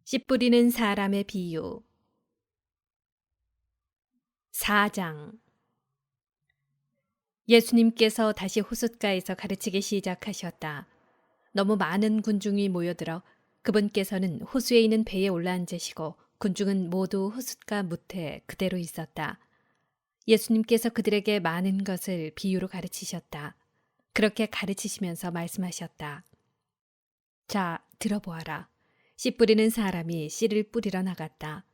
씨 뿌리는 사람의 비유. 4장. 예수님께서 다시 호숫가에서 가르치기 시작하셨다. 너무 많은 군중이 모여들어 그분께서는 호수에 있는 배에 올라앉으시고 군중은 모두 호숫가 무태 그대로 있었다. 예수님께서 그들에게 많은 것을 비유로 가르치셨다. 그렇게 가르치시면서 말씀하셨다. 자, 들어보아라. 씨 뿌리는 사람이 씨를 뿌리러 나갔다.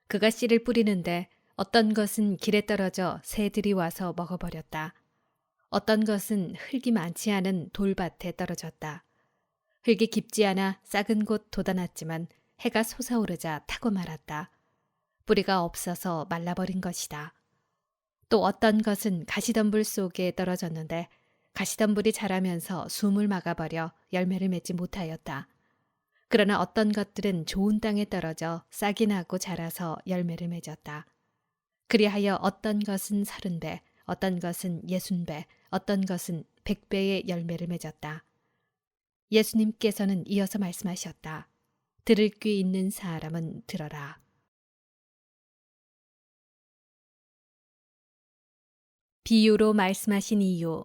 그가 씨를 뿌리는데 어떤 것은 길에 떨어져 새들이 와서 먹어버렸다. 어떤 것은 흙이 많지 않은 돌밭에 떨어졌다. 흙이 깊지 않아 싹은 곳 돋아났지만 해가 솟아오르자 타고 말았다. 뿌리가 없어서 말라버린 것이다. 또 어떤 것은 가시덤불 속에 떨어졌는데 가시덤불이 자라면서 숨을 막아버려 열매를 맺지 못하였다. 그러나 어떤 것들은 좋은 땅에 떨어져 싹이 나고 자라서 열매를 맺었다. 그리하여 어떤 것은 30배, 어떤 것은 60배, 어떤 것은 100배의 열매를 맺었다. 예수님께서는 이어서 말씀하셨다. 들을 귀 있는 사람은 들어라. 비유로 말씀하신 이유.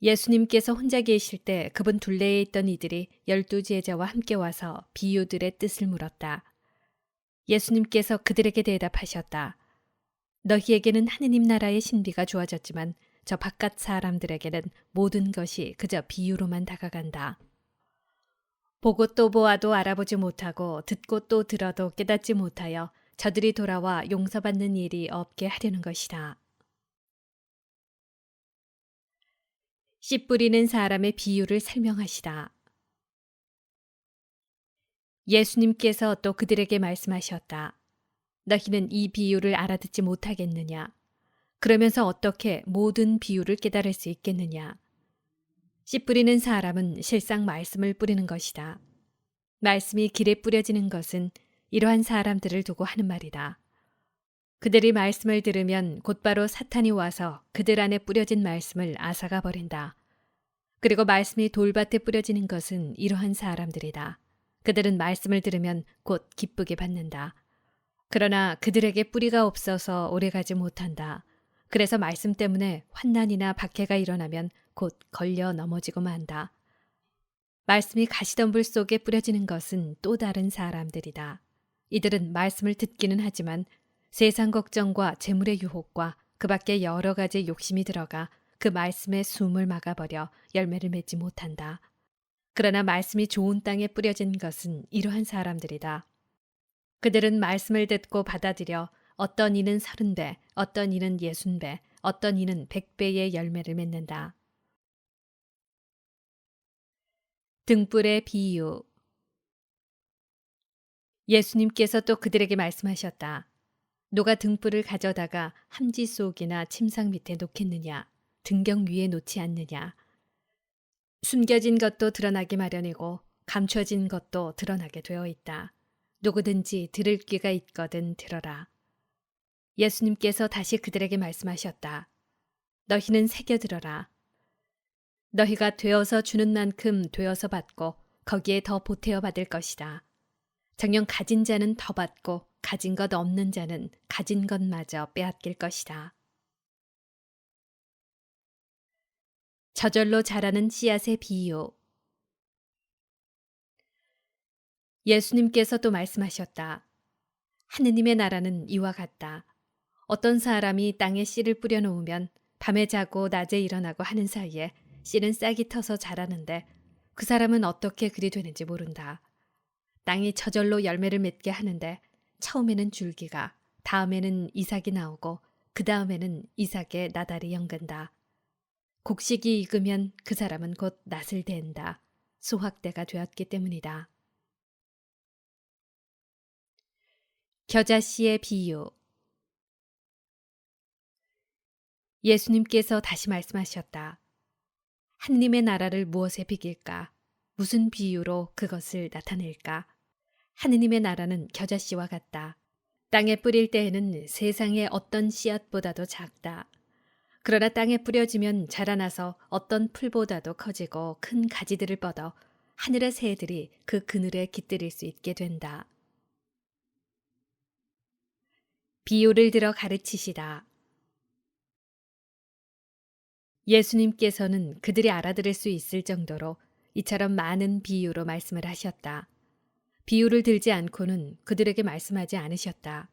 예수님께서 혼자 계실 때 그분 둘레에 있던 이들이 12제자와 함께 와서 비유들의 뜻을 물었다. 예수님께서 그들에게 대답하셨다. 너희에게는 하느님 나라의 신비가 주어졌지만 저 바깥 사람들에게는 모든 것이 그저 비유로만 다가간다. 보고 또 보아도 알아보지 못하고 듣고 또 들어도 깨닫지 못하여 저들이 돌아와 용서받는 일이 없게 하려는 것이다. 씨 뿌리는 사람의 비유를 설명하시다. 예수님께서 또 그들에게 말씀하셨다. 너희는 이 비유를 알아듣지 못하겠느냐? 그러면서 어떻게 모든 비유를 깨달을 수 있겠느냐? 씨 뿌리는 사람은 실상 말씀을 뿌리는 것이다. 말씀이 길에 뿌려지는 것은 이러한 사람들을 두고 하는 말이다. 그들이 말씀을 들으면 곧바로 사탄이 와서 그들 안에 뿌려진 말씀을 앗아가 버린다. 그리고 말씀이 돌밭에 뿌려지는 것은 이러한 사람들이다. 그들은 말씀을 들으면 곧 기쁘게 받는다. 그러나 그들에게 뿌리가 없어서 오래가지 못한다. 그래서 말씀 때문에 환난이나 박해가 일어나면 곧 걸려 넘어지고 만다. 말씀이 가시덤불 속에 뿌려지는 것은 또 다른 사람들이다. 이들은 말씀을 듣기는 하지만 세상 걱정과 재물의 유혹과 그 밖에 여러 가지 욕심이 들어가 그 말씀에 숨을 막아버려 열매를 맺지 못한다. 그러나 말씀이 좋은 땅에 뿌려진 것은 이러한 사람들이다. 그들은 말씀을 듣고 받아들여 어떤 이는 30배, 어떤 이는 60배, 어떤 이는 100배의 열매를 맺는다. 등불의 비유. 예수님께서 또 그들에게 말씀하셨다. 누가 등불을 가져다가 함지 속이나 침상 밑에 놓겠느냐? 등경 위에 놓지 않느냐? 숨겨진 것도 드러나기 마련이고 감춰진 것도 드러나게 되어 있다. 누구든지 들을 귀가 있거든 들어라. 예수님께서 다시 그들에게 말씀하셨다. 너희는 새겨 들어라. 너희가 되어서 주는 만큼 되어서 받고 거기에 더 보태어 받을 것이다. 정녕 가진 자는 더 받고 가진 것 없는 자는 가진 것마저 빼앗길 것이다. 저절로 자라는 씨앗의 비유. 예수님께서 또 말씀하셨다. 하느님의 나라는 이와 같다. 어떤 사람이 땅에 씨를 뿌려 놓으면 밤에 자고 낮에 일어나고 하는 사이에 씨는 싹이 터서 자라는데 그 사람은 어떻게 그리 되는지 모른다. 땅이 저절로 열매를 맺게 하는데 처음에는 줄기가, 다음에는 이삭이 나오고 그 다음에는 이삭의 나달이 연근다. 곡식이 익으면 그 사람은 곧 낫을 댄다. 수확대가 되었기 때문이다. 겨자씨의 비유. 예수님께서 다시 말씀하셨다. 하느님의 나라를 무엇에 비길까? 무슨 비유로 그것을 나타낼까? 하느님의 나라는 겨자씨와 같다. 땅에 뿌릴 때에는 세상의 어떤 씨앗보다도 작다. 그러나 땅에 뿌려지면 자라나서 어떤 풀보다도 커지고 큰 가지들을 뻗어 하늘의 새들이 그 그늘에 깃들일 수 있게 된다. 비유를 들어 가르치시다. 예수님께서는 그들이 알아들을 수 있을 정도로 이처럼 많은 비유로 말씀을 하셨다. 비유를 들지 않고는 그들에게 말씀하지 않으셨다.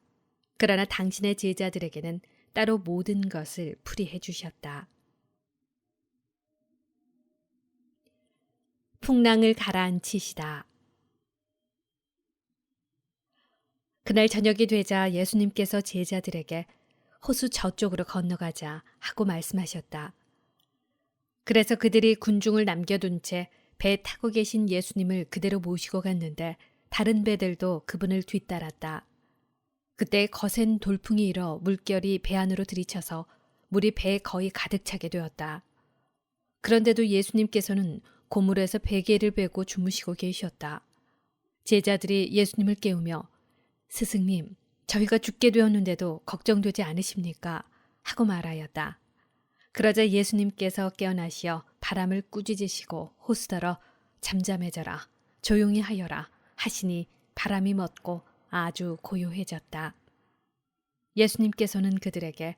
그러나 당신의 제자들에게는 따로 모든 것을 풀이해 주셨다. 풍랑을 가라앉히시다. 그날 저녁이 되자 예수님께서 제자들에게 호수 저쪽으로 건너가자 하고 말씀하셨다. 그래서 그들이 군중을 남겨둔 채 배 타고 계신 예수님을 그대로 모시고 갔는데 다른 배들도 그분을 뒤따랐다. 그때 거센 돌풍이 일어 물결이 배 안으로 들이쳐서 물이 배에 거의 가득 차게 되었다. 그런데도 예수님께서는 고물에서 베개를 베고 주무시고 계셨다. 제자들이 예수님을 깨우며 스승님, 저희가 죽게 되었는데도 걱정되지 않으십니까? 하고 말하였다. 그러자 예수님께서 깨어나시어 바람을 꾸짖으시고 호수더러 잠잠해져라, 조용히 하여라 하시니 바람이 멎고 아주 고요해졌다. 예수님께서는 그들에게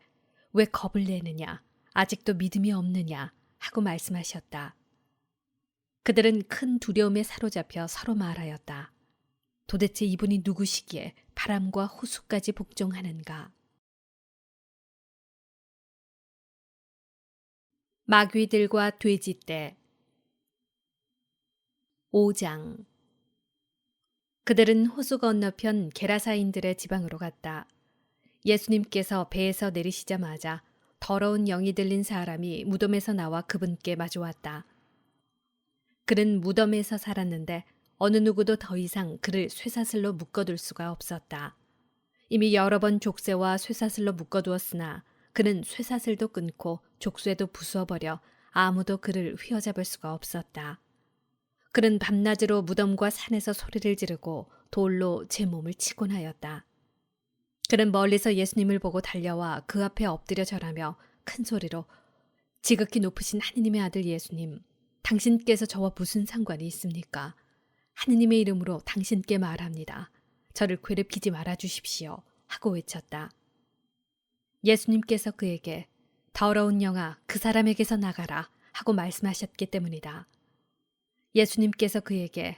왜 겁을 내느냐, 아직도 믿음이 없느냐 하고 말씀하셨다. 그들은 큰 두려움에 사로잡혀 서로 말하였다. 도대체 이분이 누구시기에 바람과 호수까지 복종하는가? 마귀들과 돼지떼 5장. 그들은 호수 건너편 게라사인들의 지방으로 갔다. 예수님께서 배에서 내리시자마자 더러운 영이 들린 사람이 무덤에서 나와 그분께 마주왔다. 그는 무덤에서 살았는데 어느 누구도 더 이상 그를 쇠사슬로 묶어둘 수가 없었다. 이미 여러 번 족쇄와 쇠사슬로 묶어두었으나 그는 쇠사슬도 끊고 족쇄도 부수어버려 아무도 그를 휘어잡을 수가 없었다. 그는 밤낮으로 무덤과 산에서 소리를 지르고 돌로 제 몸을 치곤 하였다. 그는 멀리서 예수님을 보고 달려와 그 앞에 엎드려 절하며 큰 소리로 지극히 높으신 하느님의 아들 예수님, 당신께서 저와 무슨 상관이 있습니까? 하느님의 이름으로 당신께 말합니다. 저를 괴롭히지 말아 주십시오. 하고 외쳤다. 예수님께서 그에게 더러운 영아, 그 사람에게서 나가라 하고 말씀하셨기 때문이다. 예수님께서 그에게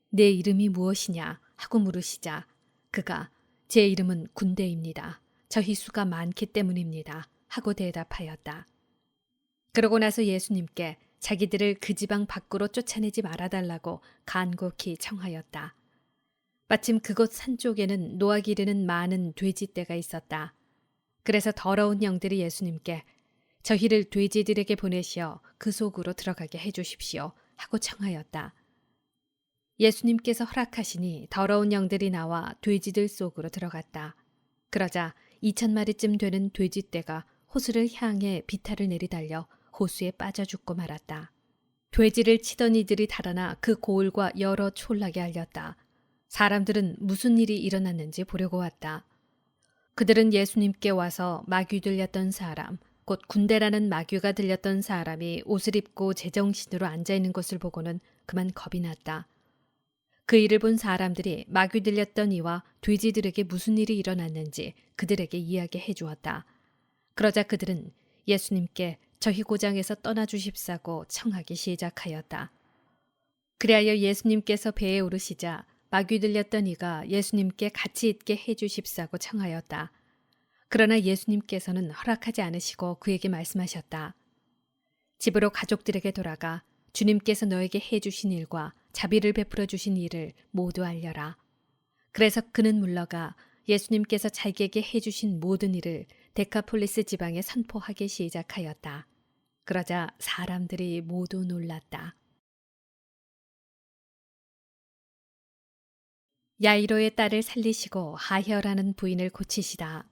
내 이름이 무엇이냐 하고 물으시자 그가 제 이름은 군대입니다. 저희 수가 많기 때문입니다. 하고 대답하였다. 그러고 나서 예수님께 자기들을 그 지방 밖으로 쫓아내지 말아달라고 간곡히 청하였다. 마침 그곳 산 쪽에는 노하기 이르는 많은 돼지떼가 있었다. 그래서 더러운 영들이 예수님께 저희를 돼지들에게 보내시어 그 속으로 들어가게 해주십시오 하고 청하였다. 예수님께서 허락하시니 더러운 영들이 나와 돼지들 속으로 들어갔다. 그러자 2,000마리쯤 되는 돼지떼가 호수를 향해 비탈을 내리달려 호수에 빠져 죽고 말았다. 돼지를 치던 이들이 달아나 그 고을과 여러 촌락에 알렸다. 사람들은 무슨 일이 일어났는지 보려고 왔다. 그들은 예수님께 와서 마귀 들렸던 사람, 곧 군대라는 마귀가 들렸던 사람이 옷을 입고 제정신으로 앉아있는 것을 보고는 그만 겁이 났다. 그 일을 본 사람들이 마귀 들렸던 이와 돼지들에게 무슨 일이 일어났는지 그들에게 이야기해 주었다. 그러자 그들은 예수님께 저희 고장에서 떠나주십사고 청하기 시작하였다. 그리하여 예수님께서 배에 오르시자 마귀 들렸던 이가 예수님께 같이 있게 해주십사고 청하였다. 그러나 예수님께서는 허락하지 않으시고 그에게 말씀하셨다. 집으로 가족들에게 돌아가 주님께서 너에게 해주신 일과 자비를 베풀어 주신 일을 모두 알려라. 그래서 그는 물러가 예수님께서 자기에게 해주신 모든 일을 데카폴리스 지방에 선포하기 시작하였다. 그러자 사람들이 모두 놀랐다. 야이로의 딸을 살리시고 하혈하는 부인을 고치시다.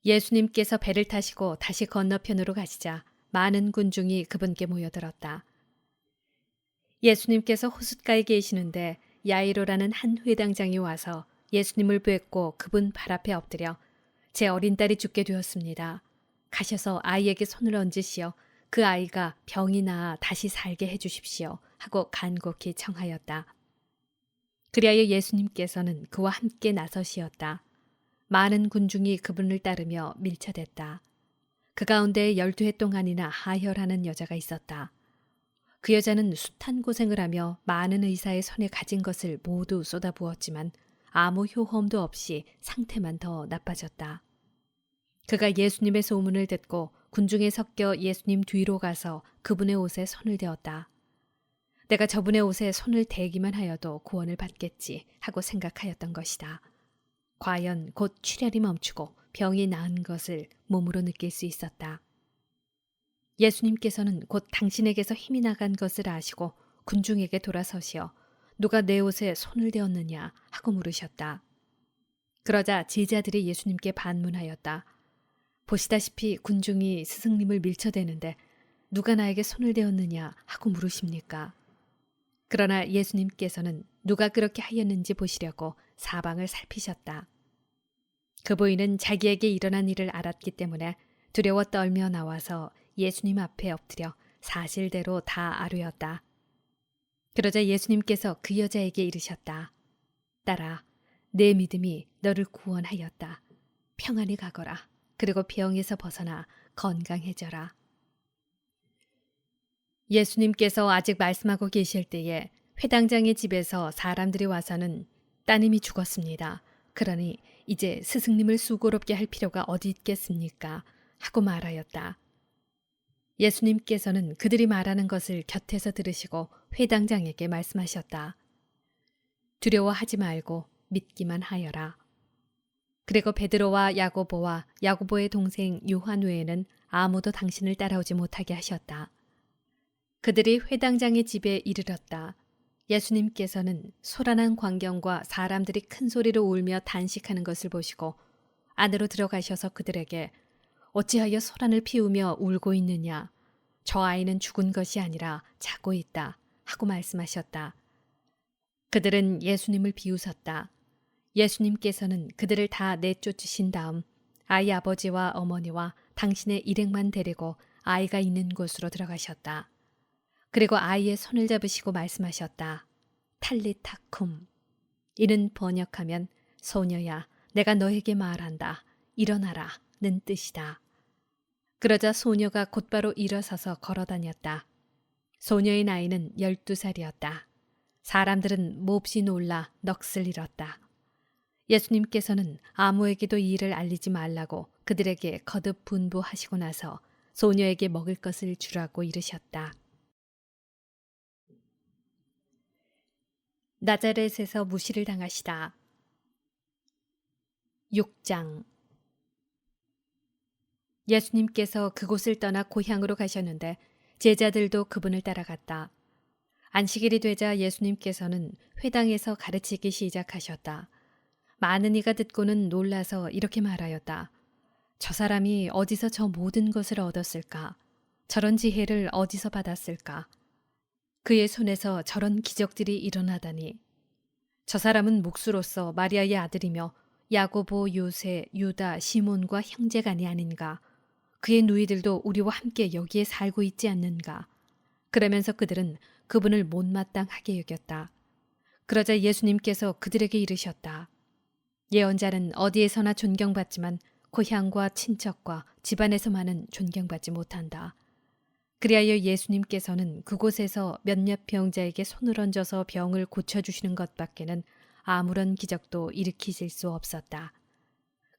예수님께서 배를 타시고 다시 건너편으로 가시자 많은 군중이 그분께 모여들었다. 예수님께서 호숫가에 계시는데 야이로라는 한 회당장이 와서 예수님을 뵙고 그분 발 앞에 엎드려 제 어린 딸이 죽게 되었습니다. 가셔서 아이에게 손을 얹으시어 그 아이가 병이 나아 다시 살게 해주십시오 하고 간곡히 청하였다. 그리하여 예수님께서는 그와 함께 나서시었다. 많은 군중이 그분을 따르며 밀쳐댔다. 그 가운데 12해 동안이나 하혈하는 여자가 있었다. 그 여자는 숱한 고생을 하며 많은 의사의 손에 가진 것을 모두 쏟아부었지만 아무 효험도 없이 상태만 더 나빠졌다. 그가 예수님의 소문을 듣고 군중에 섞여 예수님 뒤로 가서 그분의 옷에 손을 대었다. 내가 저분의 옷에 손을 대기만 하여도 구원을 받겠지 하고 생각하였던 것이다. 과연 곧 출혈이 멈추고 병이 나은 것을 몸으로 느낄 수 있었다. 예수님께서는 곧 당신에게서 힘이 나간 것을 아시고 군중에게 돌아서시어 누가 내 옷에 손을 대었느냐 하고 물으셨다. 그러자 제자들이 예수님께 반문하였다. 보시다시피 군중이 스승님을 밀쳐대는데 누가 나에게 손을 대었느냐 하고 물으십니까? 그러나 예수님께서는 누가 그렇게 하였는지 보시려고 사방을 살피셨다. 그 부인은 자기에게 일어난 일을 알았기 때문에 두려워 떨며 나와서 예수님 앞에 엎드려 사실대로 다 아뢰었다. 그러자 예수님께서 그 여자에게 이르셨다. 딸아, 내 믿음이 너를 구원하였다. 평안히 가거라. 그리고 병에서 벗어나 건강해져라. 예수님께서 아직 말씀하고 계실 때에 회당장의 집에서 사람들이 와서는 따님이 죽었습니다. 그러니 이제 스승님을 수고롭게 할 필요가 어디 있겠습니까? 하고 말하였다. 예수님께서는 그들이 말하는 것을 곁에서 들으시고 회당장에게 말씀하셨다. 두려워하지 말고 믿기만 하여라. 그리고 베드로와 야고보와 야고보의 동생 요한 외에는 아무도 당신을 따라오지 못하게 하셨다. 그들이 회당장의 집에 이르렀다. 예수님께서는 소란한 광경과 사람들이 큰 소리로 울며 단식하는 것을 보시고 안으로 들어가셔서 그들에게 어찌하여 소란을 피우며 울고 있느냐? 저 아이는 죽은 것이 아니라 자고 있다 하고 말씀하셨다. 그들은 예수님을 비웃었다. 예수님께서는 그들을 다 내쫓으신 다음 아이 아버지와 어머니와 당신의 일행만 데리고 아이가 있는 곳으로 들어가셨다. 그리고 아이의 손을 잡으시고 말씀하셨다. 탈리타쿰. 이는 번역하면 소녀야, 내가 너에게 말한다. 일어나라 는 뜻이다. 그러자 소녀가 곧바로 일어서서 걸어다녔다. 소녀의 나이는 12살이었다. 사람들은 몹시 놀라 넋을 잃었다. 예수님께서는 아무에게도 이 일을 알리지 말라고 그들에게 거듭 분부하시고 나서 소녀에게 먹을 것을 주라고 이르셨다. 나자렛에서 무시를 당하시다. 6장. 예수님께서 그곳을 떠나 고향으로 가셨는데 제자들도 그분을 따라갔다. 안식일이 되자 예수님께서는 회당에서 가르치기 시작하셨다. 많은 이가 듣고는 놀라서 이렇게 말하였다. 저 사람이 어디서 저 모든 것을 얻었을까? 저런 지혜를 어디서 받았을까? 그의 손에서 저런 기적들이 일어나다니. 저 사람은 묵수로서 마리아의 아들이며 야고보, 요세, 유다, 시몬과 형제간이 아닌가? 그의 누이들도 우리와 함께 여기에 살고 있지 않는가? 그러면서 그들은 그분을 못마땅하게 여겼다. 그러자 예수님께서 그들에게 이르셨다. 예언자는 어디에서나 존경받지만 고향과 친척과 집안에서만은 존경받지 못한다. 그리하여 예수님께서는 그곳에서 몇몇 병자에게 손을 얹어서 병을 고쳐주시는 것밖에는 아무런 기적도 일으키실 수 없었다.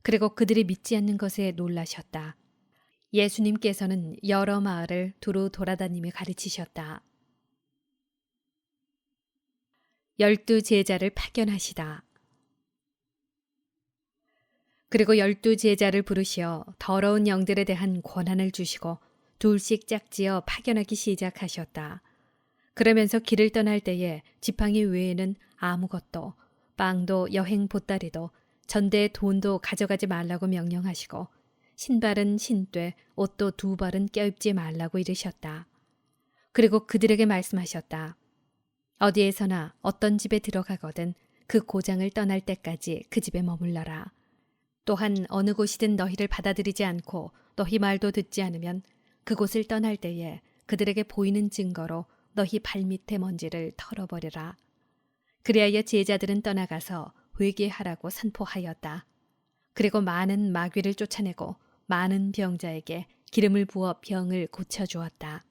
그리고 그들이 믿지 않는 것에 놀라셨다. 예수님께서는 여러 마을을 두루 돌아다니며 가르치셨다. 12 제자를 파견하시다. 그리고 12 제자를 부르시어 더러운 영들에 대한 권한을 주시고 둘씩 짝지어 파견하기 시작하셨다. 그러면서 길을 떠날 때에 지팡이 외에는 아무것도, 빵도 여행 보따리도 전대의 돈도 가져가지 말라고 명령하시고 신발은 신되 옷도 2벌은 껴입지 말라고 이르셨다. 그리고 그들에게 말씀하셨다. 어디에서나 어떤 집에 들어가거든 그 고장을 떠날 때까지 그 집에 머물러라. 또한 어느 곳이든 너희를 받아들이지 않고 너희 말도 듣지 않으면 그곳을 떠날 때에 그들에게 보이는 증거로 너희 발밑의 먼지를 털어버려라. 그리하여 제자들은 떠나가서 회개하라고 선포하였다. 그리고 많은 마귀를 쫓아내고 많은 병자에게 기름을 부어 병을 고쳐주었다.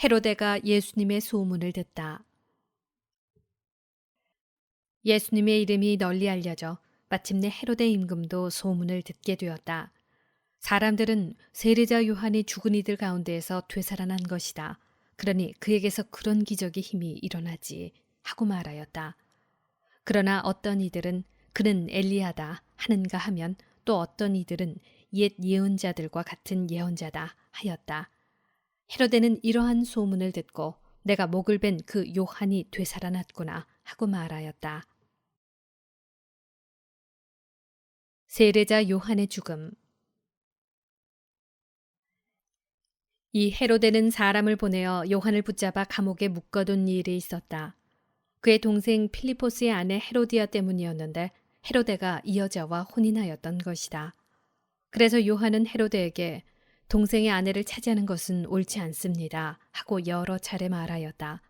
헤로데가 예수님의 소문을 듣다. 예수님의 이름이 널리 알려져 마침내 헤로데 임금도 소문을 듣게 되었다. 사람들은 세례자 요한이 죽은 이들 가운데에서 되살아난 것이다. 그러니 그에게서 그런 기적의 힘이 일어나지 하고 말하였다. 그러나 어떤 이들은 그는 엘리야다 하는가 하면 또 어떤 이들은 옛 예언자들과 같은 예언자다 하였다. 헤로데는 이러한 소문을 듣고 내가 목을 벤 그 요한이 되살아났구나 하고 말하였다. 세례자 요한의 죽음. 이 헤로데는 사람을 보내어 요한을 붙잡아 감옥에 묶어둔 일이 있었다. 그의 동생 필리포스의 아내 헤로디아 때문이었는데 헤로데가 이 여자와 혼인하였던 것이다. 그래서 요한은 헤로데에게 동생의 아내를 차지하는 것은 옳지 않습니다 하고 여러 차례 말하였다.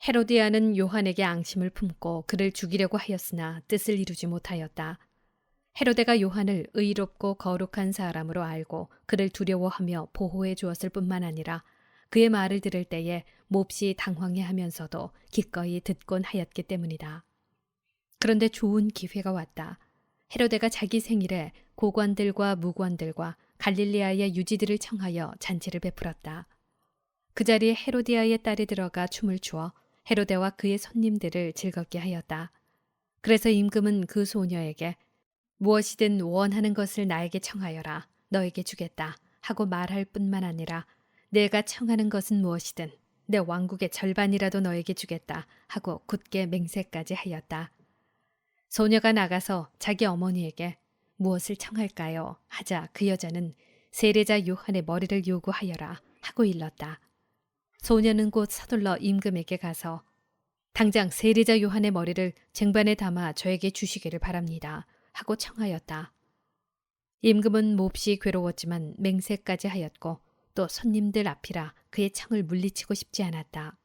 헤로디아는 요한에게 앙심을 품고 그를 죽이려고 하였으나 뜻을 이루지 못하였다. 헤로데가 요한을 의롭고 거룩한 사람으로 알고 그를 두려워하며 보호해 주었을 뿐만 아니라 그의 말을 들을 때에 몹시 당황해하면서도 기꺼이 듣곤 하였기 때문이다. 그런데 좋은 기회가 왔다. 헤로데가 자기 생일에 고관들과 무관들과 갈릴리아의 유지들을 청하여 잔치를 베풀었다. 그 자리에 헤로디아의 딸이 들어가 춤을 추어 헤로데와 그의 손님들을 즐겁게 하였다. 그래서 임금은 그 소녀에게 무엇이든 원하는 것을 나에게 청하여라. 너에게 주겠다. 하고 말할 뿐만 아니라 내가 청하는 것은 무엇이든 내 왕국의 절반이라도 너에게 주겠다. 하고 굳게 맹세까지 하였다. 소녀가 나가서 자기 어머니에게 무엇을 청할까요? 하자 그 여자는 세례자 요한의 머리를 요구하여라. 하고 일렀다. 소녀는 곧 서둘러 임금에게 가서 당장 세례자 요한의 머리를 쟁반에 담아 저에게 주시기를 바랍니다. 하고 청하였다. 임금은 몹시 괴로웠지만 맹세까지 하였고 또 손님들 앞이라 그의 청을 물리치고 싶지 않았다.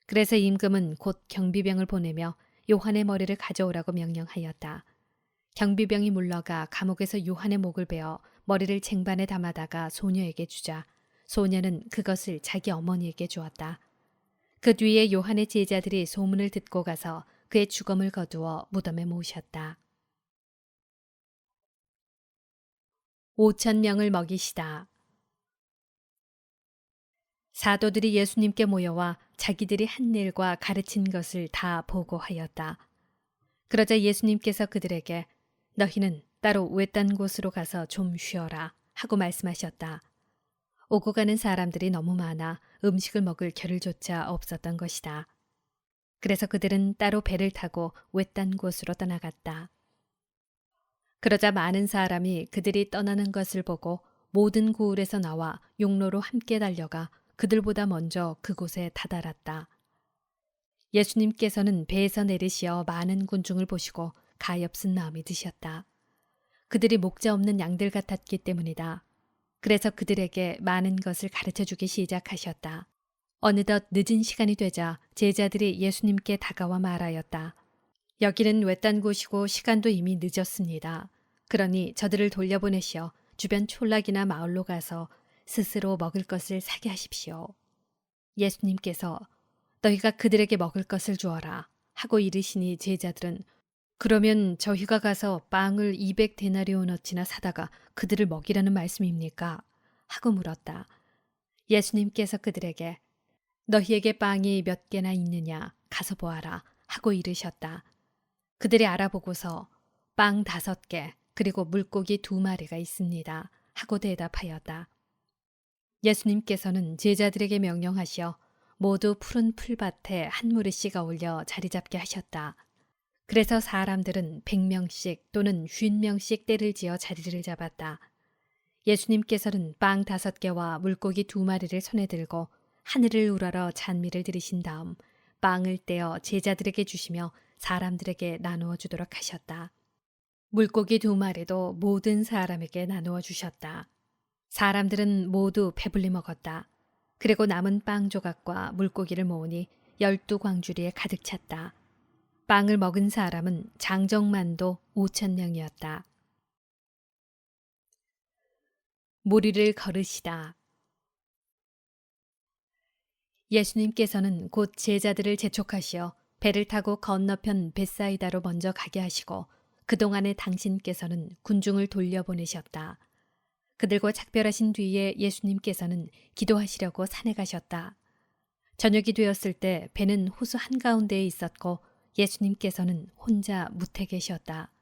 그래서 임금은 곧 경비병을 보내며 요한의 머리를 가져오라고 명령하였다. 경비병이 물러가 감옥에서 요한의 목을 베어 머리를 쟁반에 담아다가 소녀에게 주자 소녀는 그것을 자기 어머니에게 주었다. 그 뒤에 요한의 제자들이 소문을 듣고 가서 그의 죽음을 거두어 무덤에 모셨다. 5,000명을 먹이시다. 사도들이 예수님께 모여와 자기들이 한 일과 가르친 것을 다 보고하였다. 그러자 예수님께서 그들에게 너희는 따로 외딴 곳으로 가서 좀 쉬어라 하고 말씀하셨다. 오고 가는 사람들이 너무 많아 음식을 먹을 겨를조차 없었던 것이다. 그래서 그들은 따로 배를 타고 외딴 곳으로 떠나갔다. 그러자 많은 사람이 그들이 떠나는 것을 보고 모든 고을에서 나와 용로로 함께 달려가 그들보다 먼저 그곳에 다다랐다. 예수님께서는 배에서 내리시어 많은 군중을 보시고 가엾은 마음이 드셨다. 그들이 목자 없는 양들 같았기 때문이다. 그래서 그들에게 많은 것을 가르쳐주기 시작하셨다. 어느덧 늦은 시간이 되자 제자들이 예수님께 다가와 말하였다. 여기는 외딴 곳이고 시간도 이미 늦었습니다. 그러니 저들을 돌려보내시어 주변 촌락이나 마을로 가서 스스로 먹을 것을 사게 하십시오. 예수님께서 너희가 그들에게 먹을 것을 주어라 하고 이르시니 제자들은 그러면 저희가 가서 빵을 200데나리오너치나 사다가 그들을 먹이라는 말씀입니까? 하고 물었다. 예수님께서 그들에게 너희에게 빵이 몇 개나 있느냐 가서 보아라 하고 이르셨다. 그들이 알아보고서 빵 5개 그리고 물고기 2마리가 있습니다 하고 대답하였다. 예수님께서는 제자들에게 명령하시어 모두 푸른 풀밭에 한 무리씩 올려 자리 잡게 하셨다. 그래서 사람들은 100명씩 또는 50명씩 떼를 지어 자리를 잡았다. 예수님께서는 빵 5개와 물고기 2마리를 손에 들고 하늘을 우러러 찬미를 들이신 다음 빵을 떼어 제자들에게 주시며 사람들에게 나누어 주도록 하셨다. 물고기 2마리도 모든 사람에게 나누어 주셨다. 사람들은 모두 배불리 먹었다. 그리고 남은 빵 조각과 물고기를 모으니 12광주리에 가득 찼다. 빵을 먹은 사람은 장정만도 5,000명이었다. 무리를 걸으시다. 예수님께서는 곧 제자들을 재촉하시어 배를 타고 건너편 벳사이다로 먼저 가게 하시고 그동안에 당신께서는 군중을 돌려보내셨다. 그들과 작별하신 뒤에 예수님께서는 기도하시려고 산에 가셨다. 저녁이 되었을 때 배는 호수 한가운데에 있었고 예수님께서는 혼자 무태 계셨다.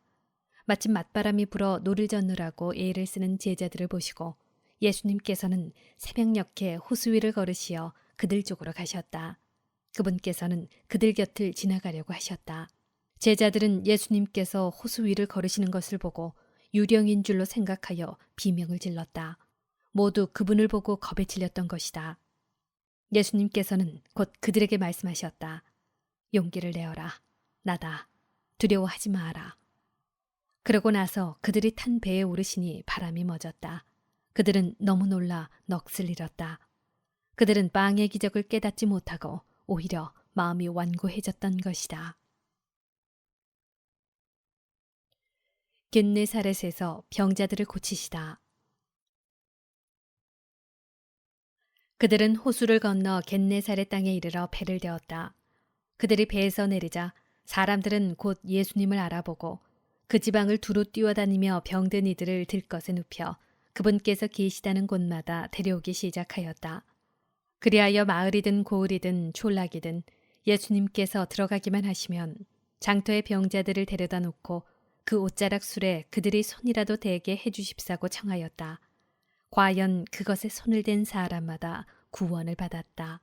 마침 맞바람이 불어 노를 젓느라고 애를 쓰는 제자들을 보시고 예수님께서는 새벽녘에 호수 위를 걸으시어 그들 쪽으로 가셨다. 그분께서는 그들 곁을 지나가려고 하셨다. 제자들은 예수님께서 호수 위를 걸으시는 것을 보고 유령인 줄로 생각하여 비명을 질렀다. 모두 그분을 보고 겁에 질렸던 것이다. 예수님께서는 곧 그들에게 말씀하셨다. 용기를 내어라. 나다. 두려워하지 마라. 그러고 나서 그들이 탄 배에 오르시니 바람이 멎었다. 그들은 너무 놀라 넋을 잃었다. 그들은 빵의 기적을 깨닫지 못하고 오히려 마음이 완고해졌던 것이다. 겟네사렛에서 병자들을 고치시다. 그들은 호수를 건너 겟네사렛 땅에 이르러 배를 대었다. 그들이 배에서 내리자 사람들은 곧 예수님을 알아보고 그 지방을 두루 뛰어다니며 병든 이들을 들것에 눕혀 그분께서 계시다는 곳마다 데려오기 시작하였다. 그리하여 마을이든 고을이든 촌락이든 예수님께서 들어가기만 하시면 장터의 병자들을 데려다 놓고 그 옷자락 술에 그들이 손이라도 대게 해주십사고 청하였다. 과연 그것에 손을 댄 사람마다 구원을 받았다.